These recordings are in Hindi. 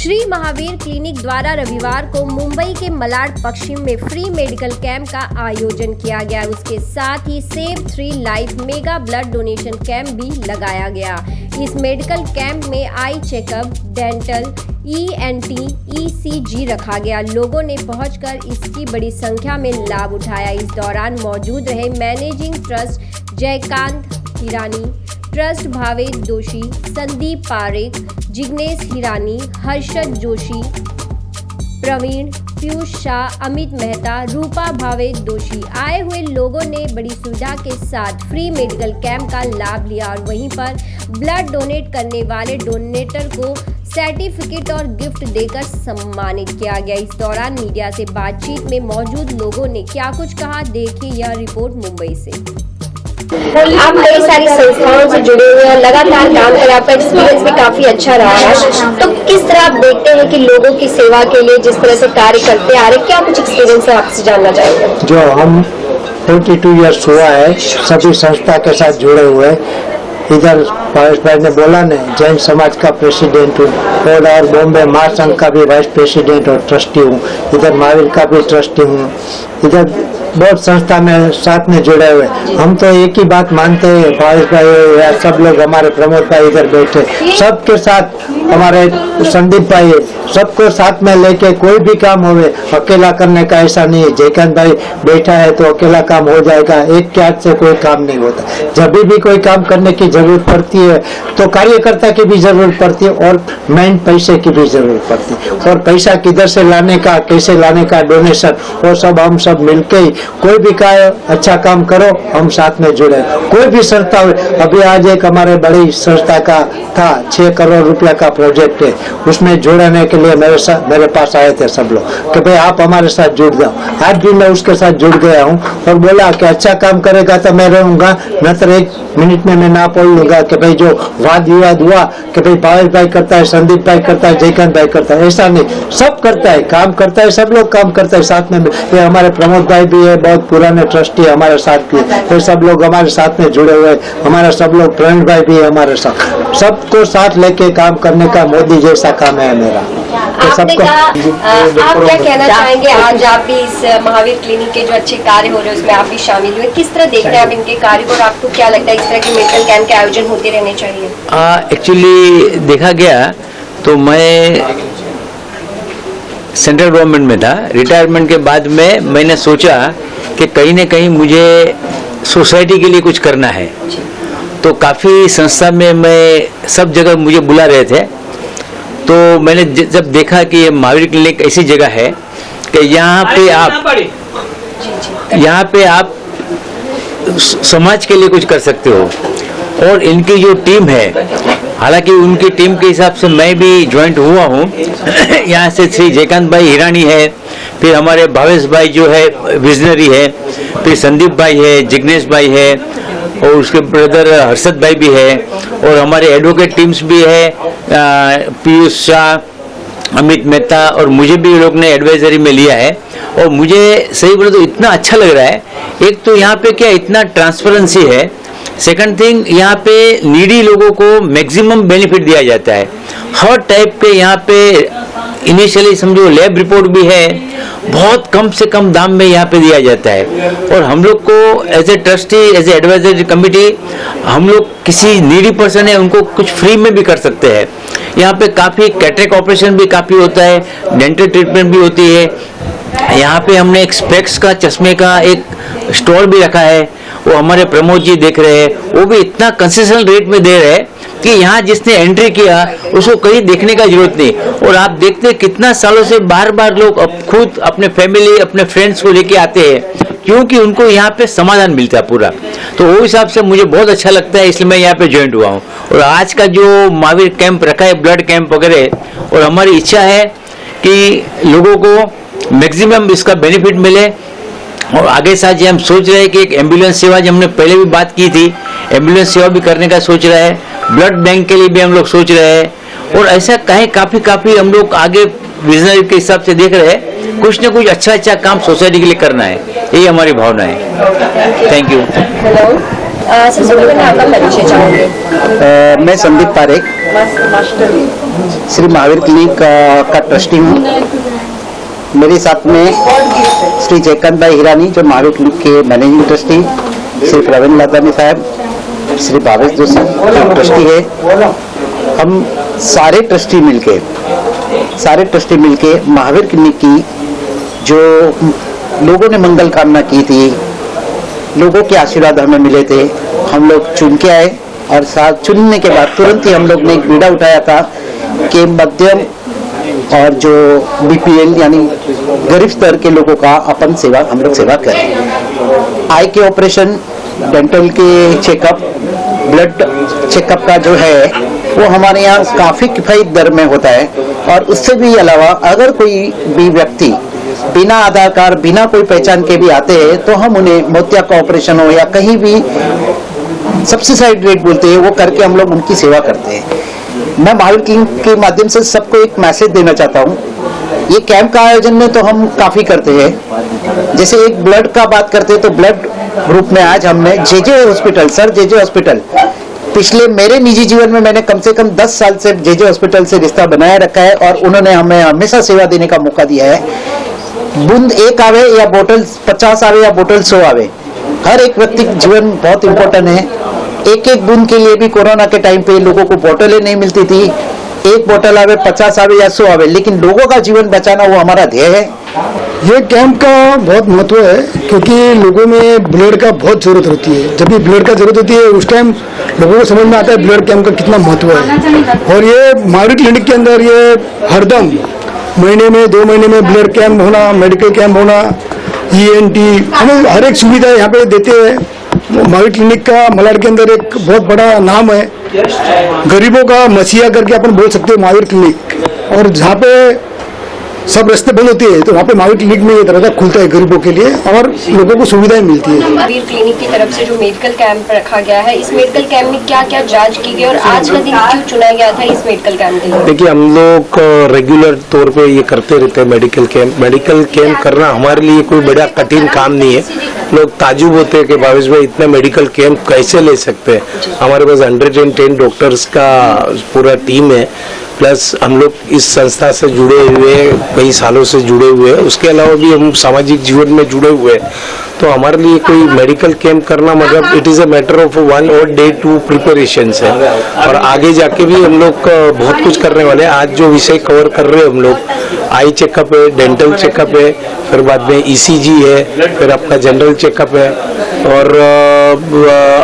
श्री महावीर क्लिनिक द्वारा रविवार को मुंबई के मलाड पश्चिम में फ्री मेडिकल कैंप का आयोजन किया गया। उसके साथ ही save 3 life mega blood donation camp भी लगाया गया। इस मेडिकल कैंप में eye checkup, dental, ENT, ECG रखा गया। लोगों ने पहुंचकर इसकी बड़ी संख्या में लाभ उठाया। इस दौरान मौजूद रहे managing trust Jaykant Hirani, trust Bhavesh Joshi, Sandeep Parekh, Jignesh Hirani, Harshad Joshi, Praveen, Piyush Shah, Amit Mehta, Rupa Bhavesh Joshi. आए हुए लोगों ने बड़ी सुविधा के साथ फ्री मेडिकल कैंप का लाभ लिया और वहीं पर ब्लड डोनेट करने वाले डोनेटर को सर्टिफिकेट और गिफ्ट देकर सम्मानित किया गया। इस दौरान मीडिया से बातचीत में मौजूद लोगों ने क्या कुछ कहा, देखिए यह रिपोर्ट मुंबई से। आप कई सारी संस्थाओं से जुड़े हुए हैं, लगातार काम कर, आपका एक्सपीरियंस भी काफी अच्छा रहा है, तो किस तरह आप देखते हैं कि लोगों की सेवा के लिए जिस तरह से कार्य करते आ रहे, क्या कुछ एक्सपीरियंस है आपसे जानना चाहेंगे? जो हम 42 ईयर्स हुआ है सभी संस्था के साथ जुड़े हुए, इधर भावेश भाई ने बोला न, जैन समाज का प्रेसिडेंट हूँ और बॉम्बे महासंघ का भी वाइस प्रेसिडेंट और ट्रस्टी हूँ, इधर महावीर का भी ट्रस्टी हूँ, इधर बहुत संस्था में साथ में जुड़े हुए। हम तो एक ही बात मानते हैं, भावेश भाई या सब लोग, हमारे प्रमोद भाई इधर बैठे, सबके साथ हमारे संदीप भाई, सबको साथ में लेके कोई भी काम होवे, अकेला करने का ऐसा नहीं है। जयकांत भाई बैठा है तो अकेला काम हो जाएगा, एक के हाथ से कोई काम नहीं होता। जब भी कोई काम करने की जरूरत पड़ती है तो कार्यकर्ता की भी जरूरत पड़ती है और मेन पैसे की भी जरूरत पड़ती है, और पैसा किधर से लाने का, कैसे लाने का, डोनेशन, वो सब हम सब मिलके ही कोई भी अच्छा काम करो, हम साथ में जुड़े। कोई भी संस्था हो, अभी आज एक हमारे बड़ी संस्था का था 6 करोड़ रुपया का प्रोजेक्ट है, उसमें जुड़ने के लिए मेरे पास आए थे सब लोग कि भाई आप हमारे साथ जुड़ जाओ। आज भी मैं उसके साथ जुड़ गया हूँ और बोला कि अच्छा काम करेगा तो मैं रहूंगा, न तो 1 मिनट में मैं ना बोल लूंगा कि भाई जो वाद विवाद हुआ कि भाई भावेश भाई करता है, संदीप भाई करता है, जयकांत भाई करता है, ऐसा नहीं, सब करता है, काम करता है, सब लोग काम करता है साथ में। ये हमारे प्रमोद भाई भी है, बहुत पुराने ट्रस्टी हमारे साथ के, ये सब लोग हमारे साथ में जुड़े हुए, हमारा सब लोग फ्रेंड भाई भी है हमारे साथ, सबको साथ लेके काम करने का मोदी जैसा काम है मेरा। तो सबको आप क्या कहना चाहेंगे, आज आप भी इस महावीर क्लिनिक के जो अच्छे कार्य हो रहे हैं उसमें आप भी शामिल हुए, किस तरह देख रहे हैं आप इनके कार्य को और आपको क्या लगता है इस तरह के मेडिकल कैंप के आयोजन होते रहने चाहिए? एक्चुअली देखा गया तो मैं सेंट्रल गवर्नमेंट में था, रिटायरमेंट के बाद में मैंने सोचा कि कहीं न कहीं मुझे सोसाइटी के लिए कुछ करना है, तो काफ़ी संस्था में मैं सब जगह मुझे बुला रहे थे, तो मैंने जब देखा कि ये महावीर क्लिनिक ऐसी जगह है कि यहाँ पे आप समाज के लिए कुछ कर सकते हो, और इनकी जो टीम है, हालांकि उनकी टीम के हिसाब से मैं भी ज्वाइंट हुआ हूँ। यहाँ से श्री जयकांत भाई हिरानी है, फिर हमारे भावेश भाई जो है विजनरी है, फिर संदीप भाई है, जिग्नेश भाई है, और उसके ब्रदर हर्षद भाई भी है, और हमारे एडवोकेट टीम्स भी है, पीयूष शाह, अमित मेहता, और मुझे भी लोग ने एडवाइजरी में लिया है। और मुझे सही बोले तो इतना अच्छा लग रहा है। एक तो यहाँ पे क्या इतना ट्रांसपेरेंसी है, सेकंड थिंग यहाँ पे नीडी लोगों को मैक्सिमम बेनिफिट दिया जाता है। हर टाइप के यहाँ पे इनिशियली समझो लैब रिपोर्ट भी है, बहुत कम से कम दाम में यहाँ पे दिया जाता है, और हम लोग को as a trustee, as a advisory committee, हम लोग किसी नीडी पर्सन है उनको कुछ फ्री में भी कर सकते हैं। यहाँ पे काफ़ी कैटरेक्ट ऑपरेशन भी काफ़ी होता है, डेंटल ट्रीटमेंट भी होती है। यहाँ पे हमने एक स्पेक्स का चश्मे का एक स्टॉल भी रखा है, वो हमारे प्रमोद जी देख रहे हैं, वो भी इतना कंसेशनल रेट में दे रहे हैं कि यहाँ जिसने एंट्री किया उसको कहीं देखने का जरूरत नहीं। और आप देखते हैं कितना सालों से बार बार लोग खुद अपने फैमिली, अपने फ्रेंड्स को लेके आते हैं, क्योंकि उनको यहाँ पे समाधान मिलता है पूरा। तो वो हिसाब से मुझे बहुत अच्छा लगता है, इसलिए मैं यहाँ पे ज्वाइंट हुआ हूँ। और आज का जो महावीर कैंप रखा है, ब्लड कैंप वगैरह, और हमारी इच्छा है कि लोगों को मैक्सिमम इसका बेनिफिट मिले। और आगे साथ हम सोच रहे हैं कि एक एम्बुलेंस सेवा, जो हमने पहले भी बात की थी, एम्बुलेंस सेवा भी करने का सोच रहे हैं, ब्लड बैंक के लिए भी हम लोग सोच रहे हैं, और ऐसा कहीं काफ़ी हम लोग आगे विजनरी के हिसाब से देख रहे हैं, कुछ न कुछ अच्छा काम सोसाइटी के लिए करना है, यही हमारी भावना है। Thank you. मैं संदीप पारेख, श्री महावीर क्लिनिक का ट्रस्टी हूँ। मेरे साथ में श्री जयकांत भाई हिरानी जो महावीर क्लिनिक के मैनेजिंग ट्रस्टी, श्री प्रवीण लादानी साहब, श्री भावेश जोशी जो ट्रस्टी है। हम सारे ट्रस्टी मिलके महावीर क्लिनिक की जो लोगों ने मंगल कामना की थी, लोगों के आशीर्वाद हमें मिले थे, हम लोग चुन के आए और साथ चुनने के बाद तुरंत ही हम लोग ने एक बीड़ा उठाया था कि मध्यम और जो बीपीएल यानी गरीब स्तर के लोगों का अपन सेवा हम लोग सेवा करें। आई के ऑपरेशन, डेंटल के चेकअप, ब्लड चेकअप का जो है वो हमारे यहाँ काफी किफायत दर में होता है। और उससे भी अलावा अगर कोई भी व्यक्ति बिना आधार कार्ड, बिना कोई पहचान के भी आते हैं तो हम उन्हें मोतिया का ऑपरेशन हो या कहीं भी सब्सिडाइज्ड रेट बोलते हैं वो करके हम लोग उनकी सेवा करते हैं। मैं महावीर क्लिनिक के माध्यम से सबको एक मैसेज देना चाहता हूँ। ये कैंप का आयोजन में तो हम काफी करते हैं, जैसे एक ब्लड का बात करते हैं तो ब्लड ग्रुप में आज हमने जेजे हॉस्पिटल पिछले मेरे निजी जीवन में मैंने कम से कम 10 साल से जेजे हॉस्पिटल से रिश्ता बनाए रखा है और उन्होंने हमें हमेशा सेवा देने का मौका दिया है। बूंद एक आवे या बोतल 50 आवे या बोतल 100 आवे, हर एक व्यक्ति का जीवन बहुत इंपॉर्टेंट है। एक एक बूंद के लिए भी कोरोना के टाइम पे लोगों को बोतलें नहीं मिलती थी। एक बोतल आवे 50 आवे या 100 आवे, लेकिन लोगों का जीवन बचाना वो हमारा ध्येय है। ये कैंप का बहुत महत्व है क्योंकि लोगों में ब्लड का बहुत जरूरत होती है। जब भी ब्लड का जरूरत होती है उस टाइम लोगों को समझ में आता है ब्लड कैंप का कितना महत्व है। और ये महावीर क्लिनिक के अंदर ये हरदम महीने में 2 महीने में ब्लड कैंप होना, मेडिकल कैंप होना, ENT हमें हर एक सुविधा यहाँ पे देते हैं। महावीर क्लिनिक का मलाड के अंदर एक बहुत बड़ा नाम है, गरीबों का मसीहा करके अपन बोल सकते हो महावीर क्लिनिक। और जहाँ पे सब रास्ते बंद होती है तो वहाँ पे महावीर क्लिनिक में ये दरवाजा खुलता है गरीबों के लिए और लोगों को सुविधाएं मिलती है। महावीर क्लिनिक की तरफ से जो मेडिकल कैंप रखा गया है, इस मेडिकल कैंप में क्या क्या जांच की गई और आज का दिन क्यों चुना गया था इस मेडिकल कैंप के लिए? देखिए, हम लोग रेगुलर तौर पे ये करते रहते हैं मेडिकल कैंप करना हमारे लिए कोई बड़ा कठिन काम नहीं है। लोग ताजुब होते हैं कि भावेश भाई इतना मेडिकल कैंप कैसे ले सकते हैं। हमारे पास 110 डॉक्टर्स का पूरा टीम है, प्लस हम लोग इस संस्था से जुड़े हुए कई सालों से जुड़े हुए हैं। उसके अलावा भी हम सामाजिक जीवन में जुड़े हुए हैं। तो हमारे लिए कोई मेडिकल कैंप करना मतलब it is a matter of 1 और डे 2 प्रिपरेशंस है। और आगे जाके भी हम लोग बहुत कुछ करने वाले हैं। आज जो विषय कवर कर रहे हैं हम लोग, आई चेकअप है, डेंटल चेकअप है, फिर बाद में ECG है, फिर आपका जनरल चेकअप है और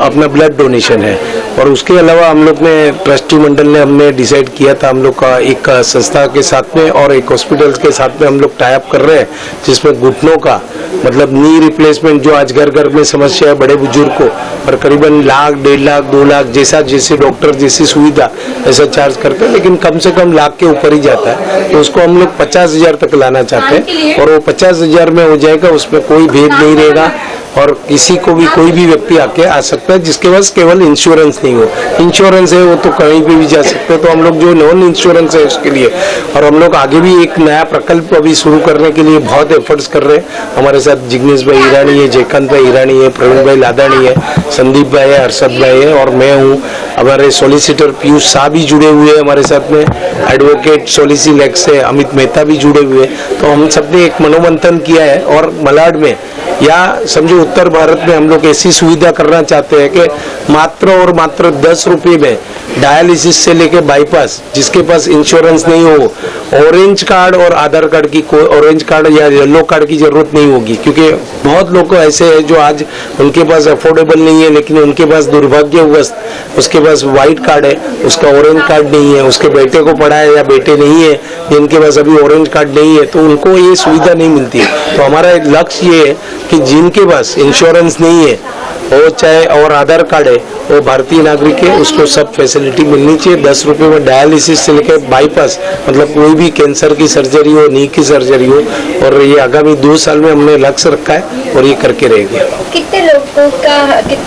अपना ब्लड डोनेशन है। और उसके अलावा हम लोग ने ट्रस्टी मंडल ने हमने डिसाइड किया था, हम लोग का एक संस्था के साथ में और एक हॉस्पिटल के साथ में हम लोग टाई अप कर रहे हैं, जिसमें घुटनों का मतलब नी रिप्लेसमेंट जो आज घर घर में समस्या है बड़े बुजुर्ग को, और करीबन 1,00,000, 1.5 लाख, 2 लाख जैसे डॉक्टर जैसी सुविधा ऐसा चार्ज करते हैं, लेकिन कम से कम लाख के ऊपर ही जाता है। तो उसको हम लोग 50,000 तक लाना चाहते हैं और वो 50,000 में हो जाएगा। उसमें कोई भेद नहीं रहेगा और किसी को भी कोई भी व्यक्ति आके आ सकता है जिसके पास केवल इंश्योरेंस नहीं हो। इंश्योरेंस है वो तो कहीं पे भी जा सकते हैं। तो हम लोग जो नॉन इंश्योरेंस है उसके लिए, और हम लोग आगे भी एक नया प्रकल्प अभी शुरू करने के लिए बहुत एफर्ट्स कर रहे हैं। हमारे साथ जिग्नेश भाई ईरानी है, जयकांत भाई ईरानी है, प्रवीण भाई लादानी है, संदीप भाई है, हर्षद भाई है और मैं हूँ। हमारे सॉलिसिटर पीयूष शाह भी जुड़े हुए हैं हमारे साथ में, एडवोकेट सॉलिसिलेक्स से अमित मेहता भी जुड़े हुए हैं। तो हम सबने एक मनोमंथन किया है और मलाड में या समझो उत्तर भारत में हम लोग ऐसी सुविधा करना चाहते हैं कि मात्र और मात्र 10 रुपये में डायलिसिस से लेके बाईपास, जिसके पास इंश्योरेंस नहीं हो, ऑरेंज कार्ड और आधार कार्ड की कोई ऑरेंज कार्ड या येलो कार्ड की जरूरत नहीं होगी। क्योंकि बहुत लोग ऐसे हैं जो आज उनके पास अफोर्डेबल नहीं है, लेकिन उनके पास दुर्भाग्यवश उसके पास व्हाइट कार्ड है, उसका ऑरेंज कार्ड नहीं है, उसके बेटे को पढ़ा है या बेटे नहीं है जिनके पास अभी ऑरेंज कार्ड नहीं है, तो उनको ये सुविधा नहीं मिलती। तो हमारा लक्ष्य ये है कि जिनके पास इंश्योरेंस नहीं है वो चाहे और आधार कार्ड है वो भारतीय नागरिक है, उसको सब फैसिलिटी मिलनी चाहिए। 10 रुपये में डायलिसिस से लेकर बाईपास, मतलब कोई भी कैंसर की सर्जरी हो, नी की सर्जरी हो। और ये आगामी 2 साल में हमने लक्ष्य रखा है और ये करके रहेंगे। कितने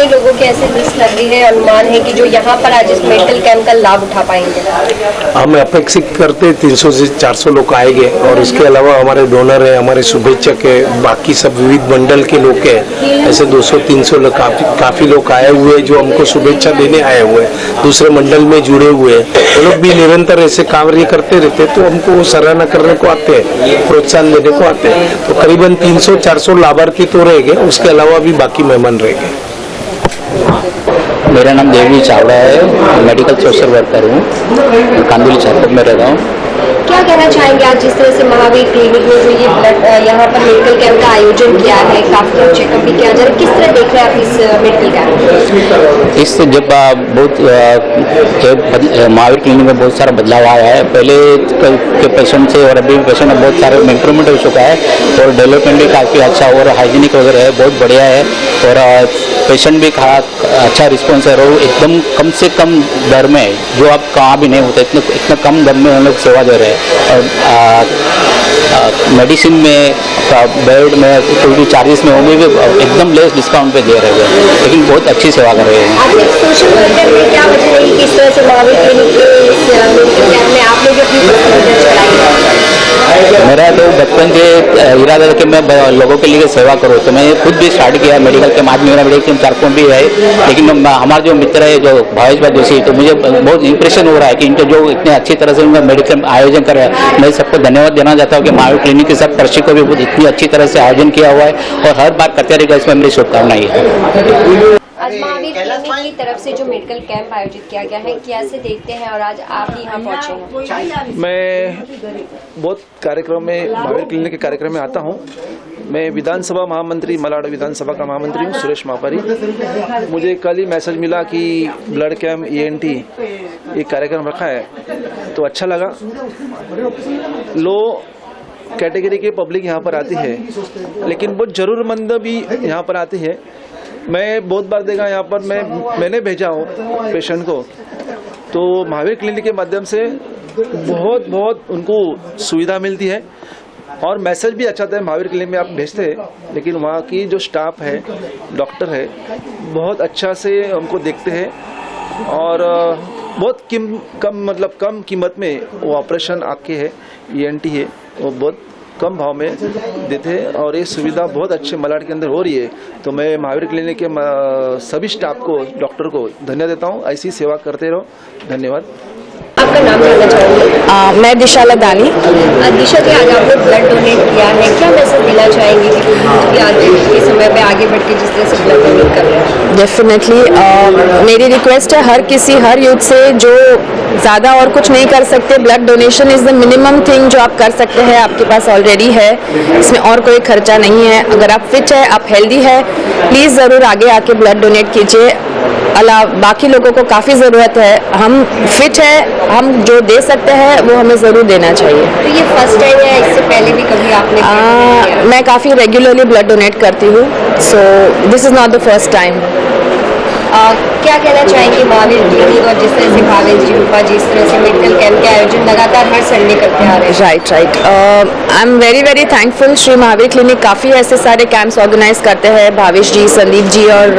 लोगों की ऐसे लिस्ट लग रही है, अनुमान है कि जो यहाँ पर आज इस मेडिकल कैंप का लाभ उठा पाएंगे? हम अपेक्षित करते 300 से 400 लोग आएंगे और इसके अलावा हमारे डोनर है, हमारे शुभेच्छक है, बाकी सब विविध मंडल के लोग हैं, ऐसे 200-300 लोग काफी लोग आए हुए हैं जो हमको शुभेच्छा देने आए हुए हैं, दूसरे मंडल में जुड़े हुए हैं, वो लोग भी निरंतर ऐसे कार्य करते रहते हैं, तो हमको सराहना करने को आते हैं, प्रोत्साहन देने को आते हैं। तो करीबन 300-400 लाभार्थी तो रहेंगे, उसके अलावा भी बाकी मेहमान रहेंगे। मेरा नाम देवी चावड़ा है, मेडिकल सोशल वर्कर हूँ, कांदुली चाकप में रहता हूँ। क्या कहना चाहेंगे आज जिस तरह से महावीर क्लिनिक में जो ये ब्लड यहाँ पर मेडिकल कैंप का आयोजन किया है, काफी लोग चेकअप भी किया जा रहा है, किस तरह देख रहे हैं आप इस मेडिकल कैंप? इससे जब बहुत महावीर क्लिनिक में बहुत सारा बदलाव आया है, पहले के पेशेंट से और अभी पेशेंट में बहुत सारे इम्प्रूवमेंट हो चुका है और डेवलपमेंट भी काफ़ी अच्छा और हाइजीनिक वगैरह है, बहुत बढ़िया है और पेशेंट भी अच्छा रिस्पॉन्स है और एकदम कम से कम दर में, जो आप कहाँ भी नहीं होता इतना कम दर में हम लोग सेवा दे रहे हैं। और मेडिसिन में, बेड में, कोई भी चार्जेस में वो भी एकदम लेस डिस्काउंट पे दे रहे हैं, लेकिन बहुत अच्छी सेवा कर रहे हैं। आपने सोशल वर्कर में क्या वजह रही किस तरह से महावीर क्लिनिक के इस मेडिकल कैंप में आप लोग अपनी पसंद चलाई? मेरा तो बचपन से इरादा था कि मैं लोगों के लिए सेवा करूँ, तो मैं खुद भी स्टार्ट किया मेडिकल कैंप। आज मेरा मेडिकल कैंप भी है, लेकिन हमारे जो मित्र है जो भावेश भाई जोशी, तो मुझे बहुत इंप्रेशन हो रहा है कि इनके जो इतने अच्छी तरह से उनका मेडिकल आयोजन कर रहे हैं। मैं सबको धन्यवाद देना चाहता हूँ कि महावीर क्लिनिक के सब पर्ची को भी बहुत इतनी अच्छी तरह से आयोजन किया हुआ है और हर बार करते रहेगा, इसमें मेरी शुभकामनाएं है। आज महावीर क्लिनिक की तरफ से जो मेडिकल कैंप आयोजित किया गया है, कैसे देखते हैं और आज आप यहाँ पहुँचे हैं? मैं बहुत कार्यक्रम में, महावीर क्लिनिक के कार्यक्रम में आता हूँ। मैं विधानसभा महामंत्री, मलाड विधानसभा का महामंत्री हूँ, सुरेश मापारी। मुझे कल ही मैसेज मिला कि ब्लड कैंप ENT एक कार्यक्रम रखा है, तो अच्छा लगा। लो कैटेगरी के पब्लिक यहाँ पर आती है, लेकिन बहुत ज़रूरतमंद भी यहाँ पर आती है। मैं बहुत बार देखा यहाँ पर, मैंने भेजा हूँ पेशेंट को, तो महावीर क्लिनिक के माध्यम से बहुत उनको सुविधा मिलती है और मैसेज भी अच्छा था। महावीर क्लिनिक में आप भेजते हैं, लेकिन वहाँ की जो स्टाफ है, डॉक्टर है, बहुत अच्छा से हमको देखते हैं और बहुत कम कीमत में वो ऑपरेशन आपके है, ENT है, वो बहुत कम भाव में देते हैं और ये सुविधा बहुत अच्छे मलाड के अंदर हो रही है। तो मैं महावीर क्लिनिक के सभी स्टाफ को, डॉक्टर को धन्यवाद देता हूँ। ऐसी सेवा करते रहो। धन्यवाद। आपका नाम जानना चाहूँगी? मैं दिशा लदानी। दिशा जी, आज आपने ब्लड डोनेट किया है, क्या मैसेज देना चाहेंगे कि आज के समय पे आगे बढ़ के जिस तरह से ब्लड डोनेट कर रहे हैं? डेफिनेटली मेरी रिक्वेस्ट है हर यूथ से जो ज़्यादा और कुछ नहीं कर सकते, blood donation is the minimum thing जो आप कर सकते हैं, आपके पास ऑलरेडी है, इसमें और कोई खर्चा नहीं है। अगर आप फिट है, आप हेल्दी है, प्लीज़ ज़रूर आगे आके ब्लड डोनेट कीजिए। बाकी लोगों को काफ़ी ज़रूरत है, हम फिट है, हम जो दे सकते हैं वो हमें ज़रूर देना चाहिए। तो ये फर्स्ट टाइम है, इससे पहले भी कभी आपने? मैं काफ़ी रेगुलरली ब्लड डोनेट करती हूँ, so this is not the first time. क्या कहना चाहेंगे महावीर क्लिनिक और जिस तरह से भावेश जी, रूपा जी, इस तरह से मेडिकल कैंप के आयोजन लगातार हर संडे करते आ रहे हैं? Right. I am very thankful. Shri Mahavir clinic काफ़ी ऐसे सारे कैंप्स ऑर्गेनाइज करते हैं, भावेश जी, संदीप जी और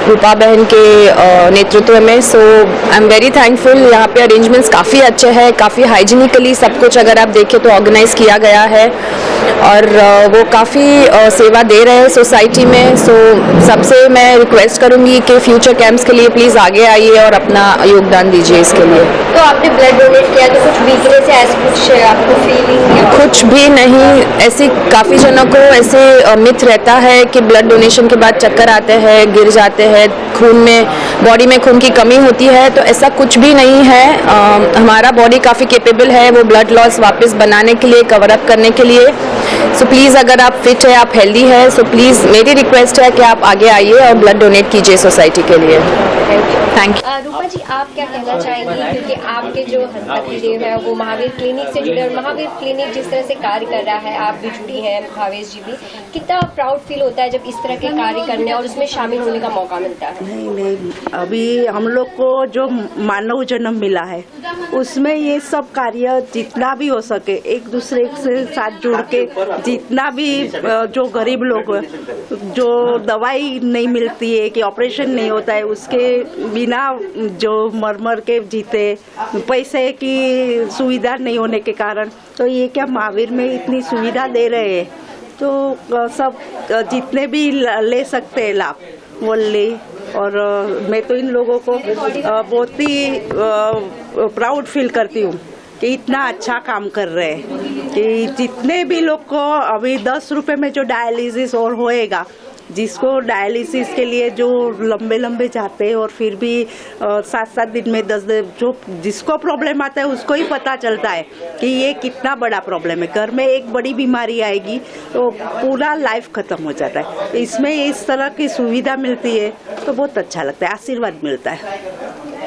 रूपा बहन के नेतृत्व में। सो आई एम वेरी थैंकफुल। यहाँ पे अरेंजमेंट्स काफ़ी अच्छे हैं, काफ़ी हाइजीनिकली सब कुछ अगर आप देखें तो ऑर्गेनाइज किया गया है और वो काफ़ी सेवा दे रहे हैं सोसाइटी में। सो सबसे मैं रिक्वेस्ट करूँगी कि फ्यूचर कैंप्स के लिए प्लीज़ आगे आइए और अपना योगदान दीजिए इसके लिए। तो आपने ब्लड डोनेट किया तो कुछ वीकनेस या ऐसा कुछ आपको फीलिंग? कुछ भी नहीं। ऐसी काफ़ी जनों को ऐसे मिथ रहता है कि ब्लड डोनेशन के बाद चक्कर आते हैं, गिर जाते हैं, खून में, बॉडी में खून की कमी होती है, तो ऐसा कुछ भी नहीं है। हमारा बॉडी काफ़ी कैपेबल है वो ब्लड लॉस वापस बनाने के लिए, कवर अप करने के लिए। सो प्लीज़ अगर आप फिट है, आप हेल्दी है, सो प्लीज़ मेरी रिक्वेस्ट है कि आप आगे आइए और ब्लड डोनेट कीजिए सोसाइटी के लिए। Thank you. रूपा जी, आप क्या कहना चाहेंगी, क्योंकि आपके जो पतिदेव है वो महावीर क्लिनिक से जुड़े और महावीर क्लिनिक जिस तरह से कार्य कर रहा है, आप भी जुड़ी हैं, भावेश जी भी, कितना प्राउड फील होता है जब इस तरह के कार्य करने और उसमें शामिल होने का मौका मिलता है? नहीं, अभी हम लोग को जो मानव जन्म मिला है उसमें ये सब कार्य जितना भी हो सके एक दूसरे से साथ जुड़ के, जितना भी जो गरीब लोग जो दवाई नहीं मिलती है, कि ऑपरेशन नहीं होता है, उसके बिना जो मर के जीते, पैसे की सुविधा नहीं होने के कारण, तो ये क्या महावीर में इतनी सुविधा दे रहे हैं, तो सब जितने भी ले सकते हैं लाभ, वल्ली और मैं तो इन लोगों को बहुत ही प्राउड फील करती हूँ कि इतना अच्छा काम कर रहे हैं कि जितने भी लोग को अभी 10 रुपए में जो डायलिसिस और होएगा, जिसको डायलिसिस के लिए जो लंबे लंबे जाते हैं और फिर भी 7-7 दिन में 10 जो जिसको प्रॉब्लम आता है उसको ही पता चलता है कि ये कितना बड़ा प्रॉब्लम है। घर में एक बड़ी बीमारी आएगी तो पूरा लाइफ खत्म हो जाता है। इसमें इस तरह की सुविधा मिलती है तो बहुत अच्छा लगता है, आशीर्वाद मिलता है।